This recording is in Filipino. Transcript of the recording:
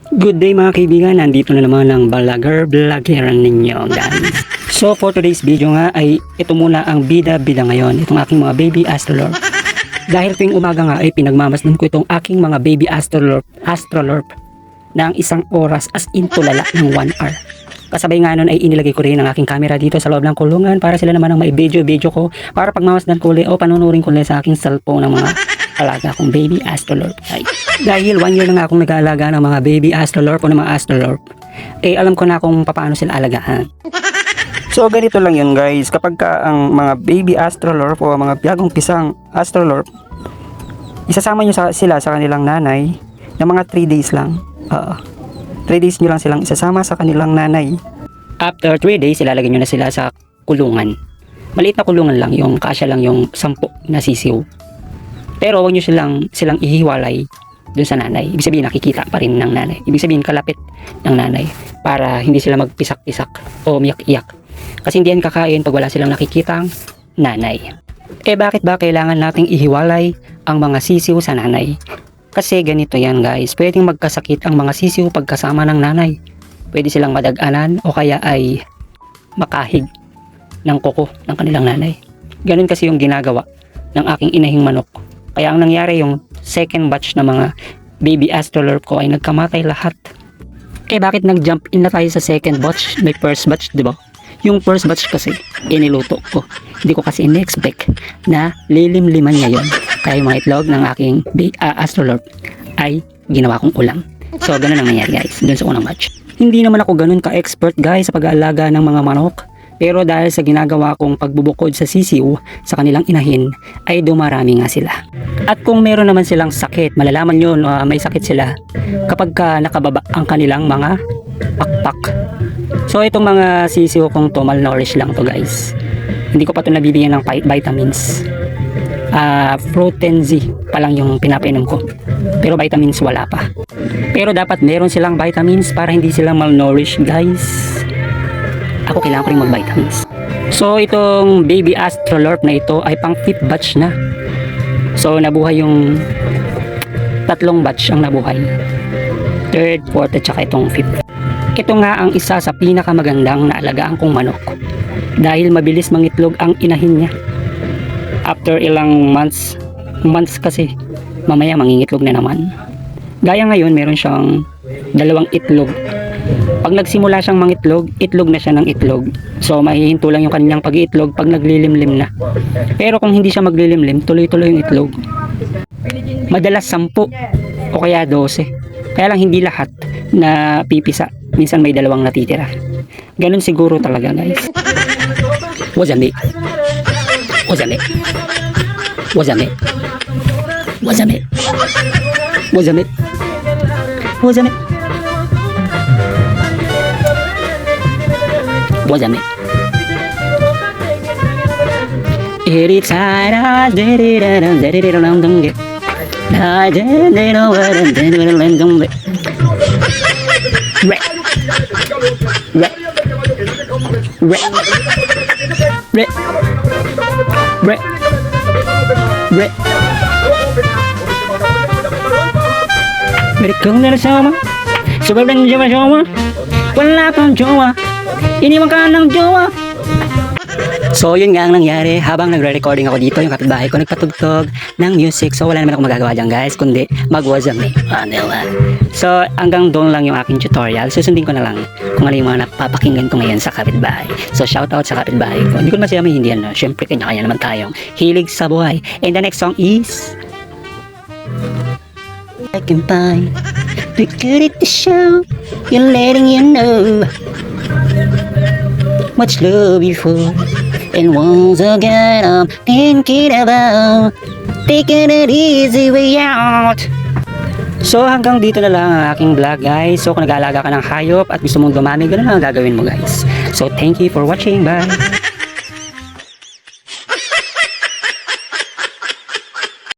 Good day mga kaibigan, nandito na naman ang vlogger ninyo guys. So for today's video nga ay ito muna ang bida-bida ngayon, itong aking mga baby astrolorp. Dahil tuwing umaga nga ay pinagmamasdan ko itong aking mga baby astrolorp ng isang oras as in tulala ng 1 hour. Kasabay nga nun ay inilagay ko rin ang aking camera dito sa loob ng kulungan para sila naman ang mai-video ko para pagmamasdan ko ulit o panunurin ko ulit sa aking cellphone ng mga alaga kong baby astrolorp. Dahil 1 year na nga akong nag-aalaga ng mga baby astrolorp o ng mga astrolorp, eh alam ko na kung paano sila alagaan. So ganito lang yun guys, kapag ka ang mga baby astrolorp o mga biyagong pisang astrolorp, isasama nyo sila sa kanilang nanay ng mga 3 days lang. 3 days nyo lang silang isasama sa kanilang nanay. After 3 days, ilalagay nyo na sila sa kulungan. Maliit na kulungan lang, yung kasya lang yung 10 na sisiw. Pero huwag nyo silang ihiwalay dun sa nanay. Ibig sabihin nakikita pa rin ng nanay. Ibig sabihin kalapit ng nanay para hindi sila magpisak-pisak o umiyak-iyak. Kasi hindi yan kakain pag wala silang nakikitang nanay. Eh bakit ba kailangan nating ihiwalay ang mga sisiw sa nanay? Kasi ganito yan guys, pwedeng magkasakit ang mga sisiw pagkasama ng nanay. Pwede silang madaganan o kaya ay makahig ng kuko ng kanilang nanay. Ganun kasi yung ginagawa ng aking inahing manok. Kaya ang nangyari yung second batch na mga baby astrolorp ko ay nagkamatay lahat. Eh bakit nag-jump in na tayo sa second batch? May first batch, di ba? Yung first batch kasi iniluto ko. Hindi ko kasi in-expect na lilim-liman ngayon. Kaya yung mga itlog ng aking astrolorp ay ginawa kong ulam. So ganun ang nangyari guys dun sa unang batch. Hindi naman ako ganun ka-expert guys sa pag-aalaga ng mga manok. Pero dahil sa ginagawa kong pagbubukod sa sisiw sa kanilang inahin ay dumarami nga sila. At kung meron naman silang sakit, malalaman nyo may sakit sila kapag nakababa ang kanilang mga pakpak. So itong mga sisiw kong to malnourished lang to guys. Hindi ko pa to nabibigyan ng vitamins. Protein Z pa lang yung pinapainom ko. Pero vitamins wala pa. Pero dapat meron silang vitamins para hindi sila malnourished guys. Ako kailangan ko rin mag-vitamins. So itong baby astrolorp na ito ay pang 5th batch na. So nabuhay yung 3 batch ang nabuhay. 3rd, 4th at saka itong 5th. Ito nga ang isa sa pinakamagandang naalagaan kong manok. Dahil mabilis mangitlog ang inahin niya. After ilang months kasi, mamaya mangingitlog na naman. Gaya ngayon meron siyang 2 itlog. Pag nagsimula siyang mangitlog, itlog na siya ng itlog. So mahihinto lang yung kanyang pag-iitlog pag naglilimlim na. Pero kung hindi siya maglilimlim, tuloy-tuloy yung itlog. Madalas 10 o kaya 12. Kaya lang hindi lahat na pipisa. Minsan may 2 natitira. Ganun siguro talaga guys. Wazame. Wazame. Wazame. Wazame. Wazame. Wazame. Wazame. Kung nalasama, sobrang jowa, wala kang jowa, iniwan ka ng jowa. So yun nga ang nangyari habang nagre-recording ako dito, yung kapitbahay ko nagpatugtog ng music. So wala naman ako magagawa dyan guys, kundi mag-wazame. So hanggang doon lang yung aking tutorial. Susundin ko na lang kung ano yung mga napapakinggan ko ngayon sa kapitbahay. So shoutout sa kapitbahay ko. Hindi ko naman siya may hindi yan. Siyempre kanya-kanya naman tayong hilig sa buhay. And the next song is I can find the good at the show. You're letting you know much love before. And once again I'm thinking about taking an easy way out. So hanggang dito na lang ang aking vlog guys. So kung nag-aalaga ka ng hayop at gusto mong dumami, ganun lang ang gagawin mo guys. So thank you for watching. Bye.